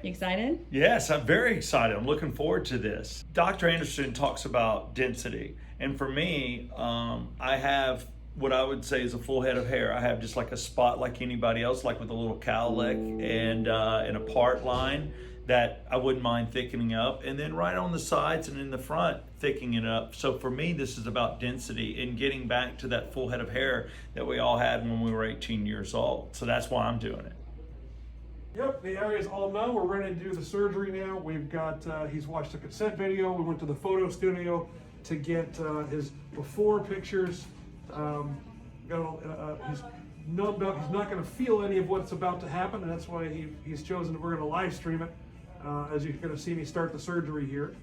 You excited? Yes, I'm very excited. I'm looking forward to this. Dr. Anderson talks about density. And for me, I have what I would say is a full head of hair. I have just like a spot like anybody else, like with a little cowlick and a part line that I wouldn't mind thickening up. And then right on the sides and in the front, thickening it up. So for me, this is about density and getting back to that full head of hair that we all had when we were 18 years old. So that's why I'm doing it. Yep, the area's all known. We're ready to do the surgery now. We've got, he's watched a consent video. We went to the photo studio to get his before pictures. He's numbed up. He's not going to feel any of what's about to happen, and that's why he's chosen, we're going to live stream it, as you're going to see me start the surgery here.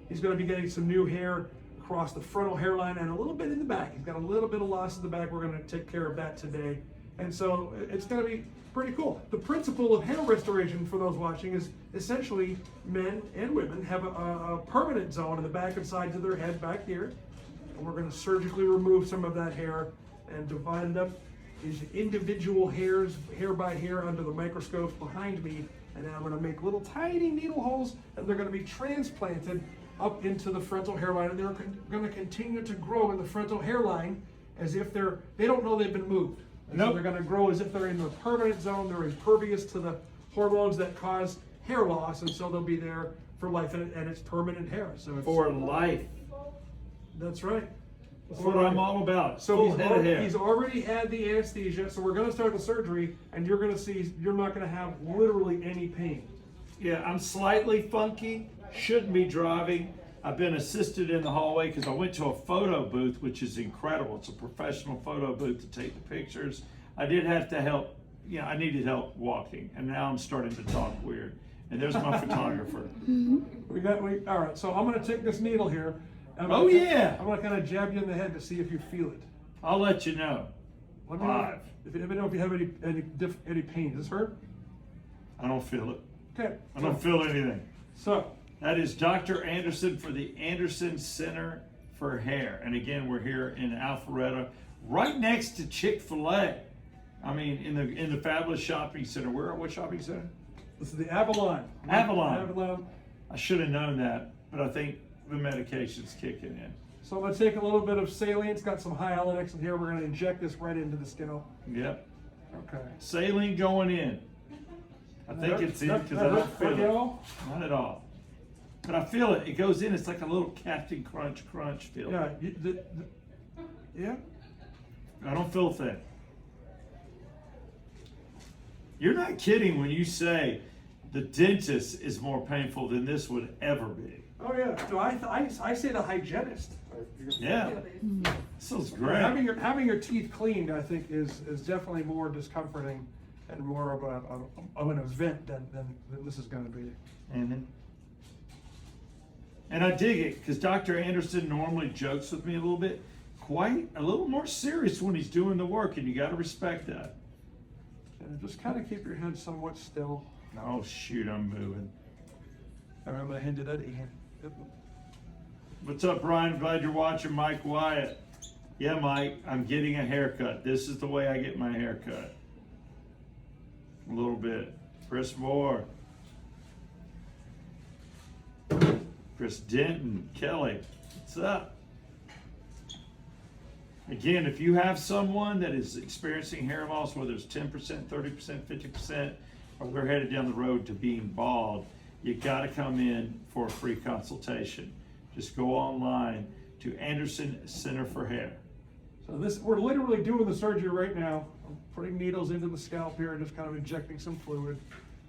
He's going to be getting some new hair across the frontal hairline and a little bit in the back. He's got a little bit of loss in the back. We're going to take care of that today. And so it's going to be pretty cool. The principle of hair restoration for those watching is essentially men and women have a permanent zone in the back and sides of their head back here. And we're going to surgically remove some of that hair and divide it up into individual hairs, hair by hair, under the microscopes behind me. And then I'm going to make little tiny needle holes, and they're going to be transplanted up into the frontal hairline. And they're going to continue to grow in the frontal hairline as if they don't know they've been moved. So they're going to grow as if they're in the permanent zone. They're impervious to the hormones that cause hair loss, and so they'll be there for life, and it's permanent hair. So it's, For life. That's right. That's what I'm all about. So he's already had the anesthesia, so we're going to start the surgery, and you're going to see you're not going to have literally any pain. Yeah, I'm slightly funky, shouldn't be driving. I've been assisted in the hallway because I went to a photo booth, which is incredible. It's a professional photo booth to take the pictures. I did have to help, I needed help walking, and now I'm starting to talk weird. And there's my photographer. All right, so I'm going to take this needle here. I'm Oh, yeah. going to kind of jab you in the head to see if you feel it. I'll let you know. Let me know if you have any pain. Does this hurt? I don't feel it. Okay. I don't feel anything. So. That is Dr. Anderson for the Anderson Center for Hair. And again, we're here in Alpharetta, right next to Chick-fil-A. I mean, in the fabulous shopping center. What shopping center? This is the Avalon. Avalon. I should have known that, but I think the medication's kicking in. So I'm going to take a little bit of saline. It's got some hyaluronics in here. We're going to inject this right into the scalp. Yep. Okay. Saline going in. I think it's in because I don't feel it. Not at all. But I feel it. It goes in. It's like a little Captain Crunch feel. Yeah. Yeah. I don't feel a thing. You're not kidding when you say the dentist is more painful than this would ever be. Oh yeah. No, I say the hygienist. Yeah. This is great. Having your teeth cleaned, I think, is definitely more discomforting and more of an event than this is going to be. Mm-hmm. And I dig it because Dr. Anderson normally jokes with me a little bit, quite a little more serious when he's doing the work, and you got to respect that. And just kind of keep your head somewhat still. Oh shoot, I'm moving. All right, I'm going to hand you that Ian. What's up, Brian? Glad you're watching. Mike Wyatt. Yeah, Mike, I'm getting a haircut. This is the way I get my haircut. A little bit. Chris Moore. Chris Denton, Kelly, what's up? Again, if you have someone that is experiencing hair loss, whether it's 10%, 30%, 50%, or they're headed down the road to being bald, you got to come in for a free consultation. Just go online to Anderson Center for Hair. So we're literally doing the surgery right now. I'm putting needles into the scalp here and just kind of injecting some fluid.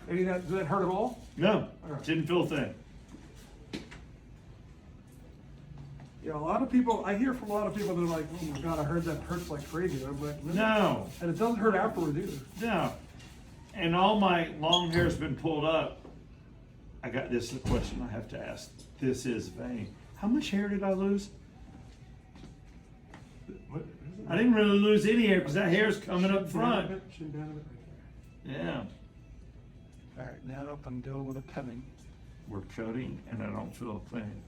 Does that hurt at all? No, right. Didn't feel a thing. Yeah, a lot of people, I hear from a lot of people that are like, oh my God, I heard that hurts like crazy. I'm like, no. And it doesn't hurt afterwards either. No. And all my long hair's been pulled up. I got this question I have to ask. This is vain. How much hair did I lose? I didn't really lose any hair because that hair's coming up front. Yeah. All right, now up and deal with the cutting. We're cutting and I don't feel a thing.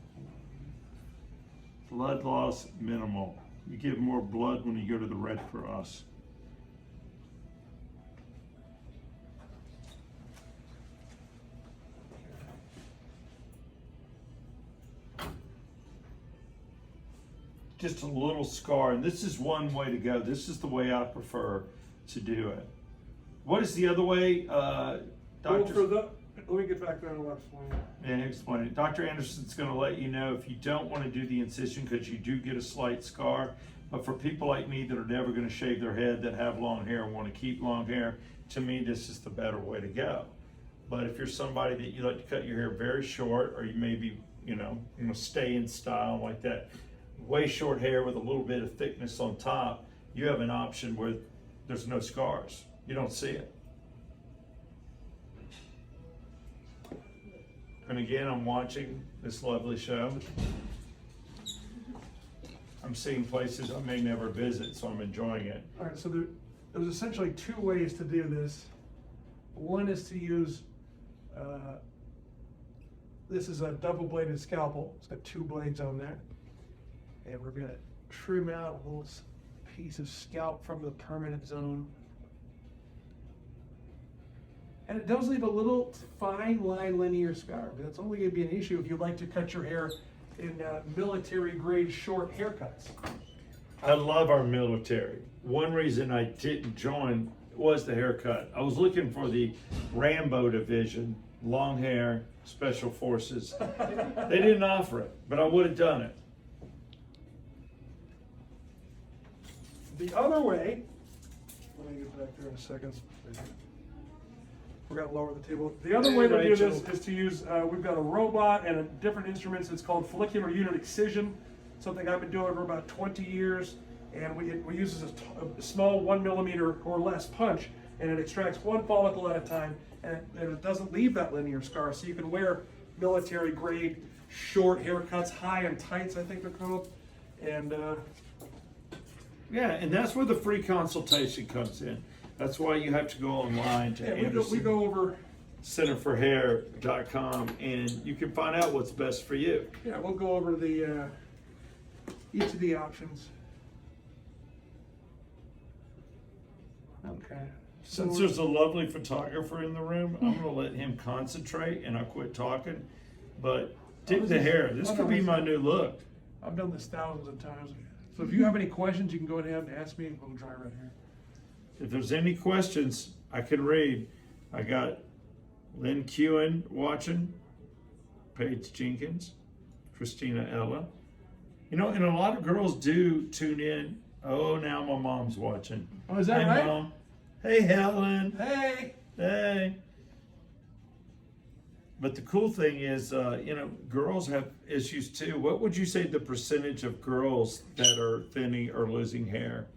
Blood loss minimal. You give more blood when you go to the Red Cross. just a little scar, and this is one way to go. This is the way I prefer to do it. What is the other way, Well, Doctor? let me get back there and I'll explain. Yeah, explain it. Dr. Anderson's going to let you know if you don't want to do the incision because you do get a slight scar. But for people like me that are never going to shave their head, that have long hair and want to keep long hair, to me, this is the better way to go. But if you're somebody that you like to cut your hair very short, or you maybe, stay in style like that, way short hair with a little bit of thickness on top, you have an option where there's no scars. You don't see it. And again, I'm watching this lovely show. I'm seeing places I may never visit, so I'm enjoying it. All right, so there's essentially two ways to do this. One is to use, this is a double-bladed scalpel. It's got two blades on there. And we're gonna trim out a little piece of scalp from the permanent zone. And it does leave a little fine line linear scar, but that's only gonna be an issue if you like to cut your hair in military grade short haircuts. I love our military. One reason I didn't join was the haircut. I was looking for the Rambo division, long hair, special forces. They didn't offer it, but I would have done it. The other way, let me get back there in a second. We're gonna lower the table. The other way to do this is to use, we've got a robot and a different instruments. It's called follicular unit excision, something I've been doing for about 20 years. And we use a small 1 millimeter or less punch, and it extracts one follicle at a time, and it doesn't leave that linear scar. So you can wear military grade short haircuts, high and tights, I think they're called. And yeah, and that's where the free consultation comes in. That's why you have to go online to we go over centerforhair.com, and you can find out what's best for you. Yeah, we'll go over the each of the options. Okay. Since there's a lovely photographer in the room, I'm going to let him concentrate, and I'll quit talking. But dip the hair. This could be my new look. I've done this thousands of times. So if you have any questions, you can go ahead and ask me. We'll try right here. If there's any questions, I can read. I got Lynn Kewen watching, Paige Jenkins, Christina Ella. And a lot of girls do tune in. Oh, now my mom's watching. Oh, is that hey, right? Mom. Hey, Helen. Hey. Hey. But the cool thing is, girls have issues too. What would you say the percentage of girls that are thinning or losing hair?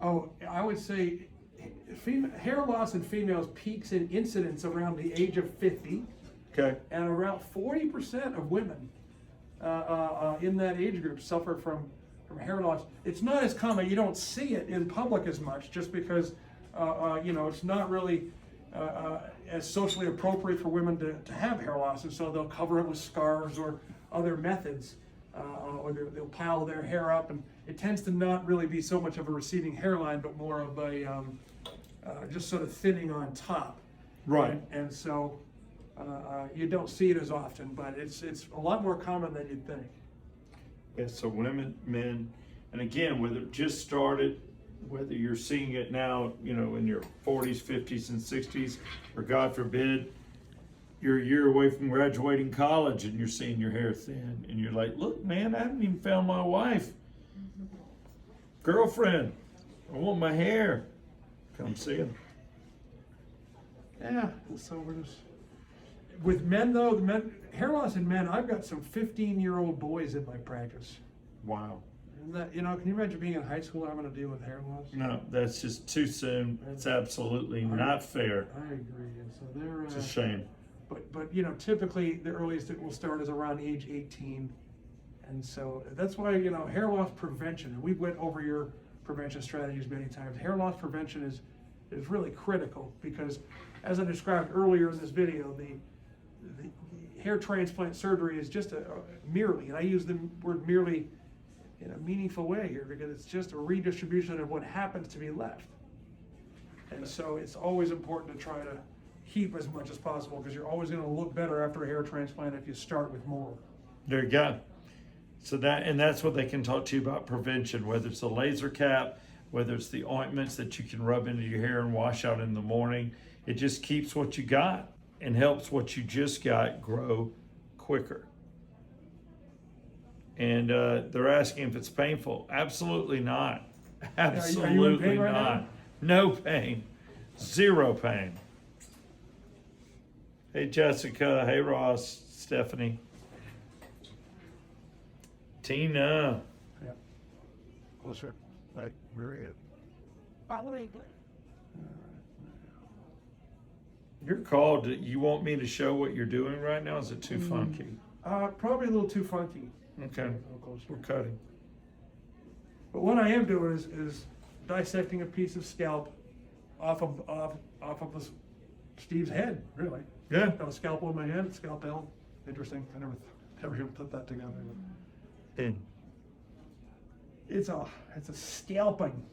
Oh, I would say hair loss in females peaks in incidence around the age of 50. Okay. And around 40% of women in that age group suffer from hair loss. It's not as common. You don't see it in public as much, just because it's not really as socially appropriate for women to have hair loss, and so they'll cover it with scarves or other methods, or they'll pile their hair up, and it tends to not really be so much of a receding hairline, but more of a just sort of thinning on top. Right. And so you don't see it as often, but it's a lot more common than you'd think. Yeah, so women, men, and again, whether it just started, whether you're seeing it now, in your 40s, 50s, and 60s, or God forbid, you're a year away from graduating college and you're seeing your hair thin, and you're like, look, man, I haven't even found my wife. Girlfriend, I want my hair. Come see him. Yeah, so we're just... With men, though, hair loss in men, I've got some 15-year-old boys in my practice. Wow. And that, can you imagine being in high school having to deal with hair loss? No, that's just too soon. It's absolutely not fair. I agree. And so they're... It's a shame. But typically the earliest it will start is around age 18. And so that's why, hair loss prevention, and we went over your prevention strategies many times. Hair loss prevention is really critical, because as I described earlier in this video, the hair transplant surgery is just merely, and I use the word merely in a meaningful way here, because it's just a redistribution of what happens to be left. And so it's always important to try to keep as much as possible, because you're always going to look better after a hair transplant if you start with more. There you go. So that's what they can talk to you about prevention, whether it's a laser cap, whether it's the ointments that you can rub into your hair and wash out in the morning. It just keeps what you got and helps what you just got grow quicker. And they're asking if it's painful. Absolutely not. Absolutely are you in pain right not. now? No pain. Zero pain. Hey, Jessica. Hey, Ross. Stephanie. Tina. Yeah. Closer. Right, we're in. You're called. You want me to show what you're doing right now? Is it too funky? Probably a little too funky. Okay. We're cutting. But what I am doing is dissecting a piece of scalp off of Steve's head, really. Yeah. Got a scalpel in my hand, scalpel. Interesting. I never even put that together. It's a scalping.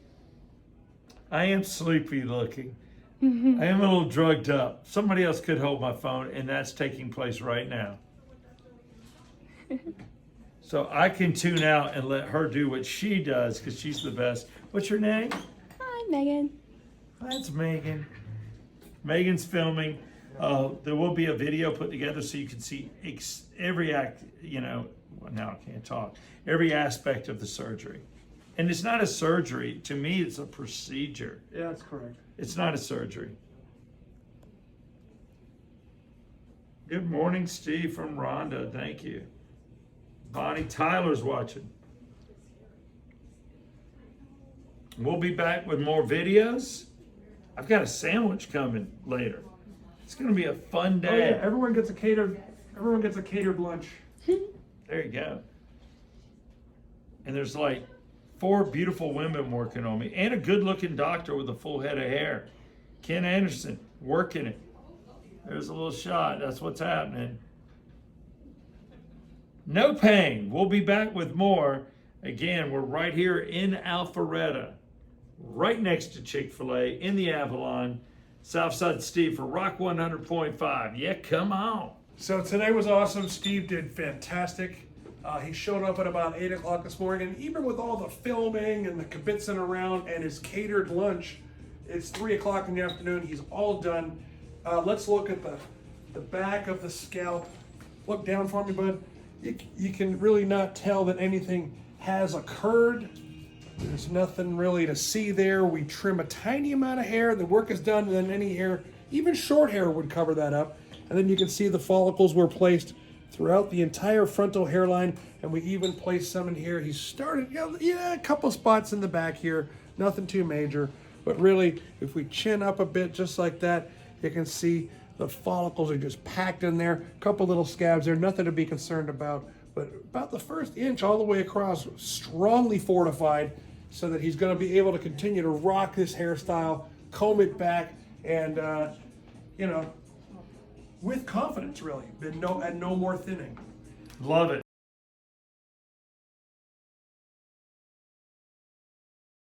I am sleepy looking. I am a little drugged up. Somebody else could hold my phone, and that's taking place right now. So I can tune out and let her do what she does because she's the best. What's your name? Hi, Megan. That's Megan. Megan's filming. There will be a video put together so you can see every act, well, now I can't talk, every aspect of the surgery. And it's not a surgery. To me, it's a procedure. Yeah, that's correct. It's not a surgery. Good morning, Steve from Rhonda. Thank you. Bonnie Tyler's watching. We'll be back with more videos. I've got a sandwich coming later. It's going to be a fun day. Oh yeah, everyone gets a catered lunch. There you go. And there's like 4 beautiful women working on me and a good looking doctor with a full head of hair. Ken Anderson working it. There's a little shot. That's what's happening. No pain. We'll be back with more. Again, we're right here in Alpharetta, right next to Chick-fil-A in the Avalon. Southside Steve for Rock 100.5. Yeah, come on. So today was awesome. Steve did fantastic. He showed up at about 8 o'clock this morning, and even with all the filming and the kibitzing around and his catered lunch, it's 3 o'clock in the afternoon. He's all done. Let's look at the back of the scalp. Look down for me, bud. You can really not tell that anything has occurred. There's nothing really to see there. We trim a tiny amount of hair. The work is done, and then any hair, even short hair, would cover that up. And then you can see the follicles were placed throughout the entire frontal hairline, and we even placed some in here. He started, a couple spots in the back here, nothing too major. But really, if we chin up a bit just like that, you can see the follicles are just packed in there. A couple little scabs there, nothing to be concerned about. But about the first inch all the way across, strongly fortified, so that he's going to be able to continue to rock this hairstyle, comb it back, and with confidence, really, and no more thinning. Love it.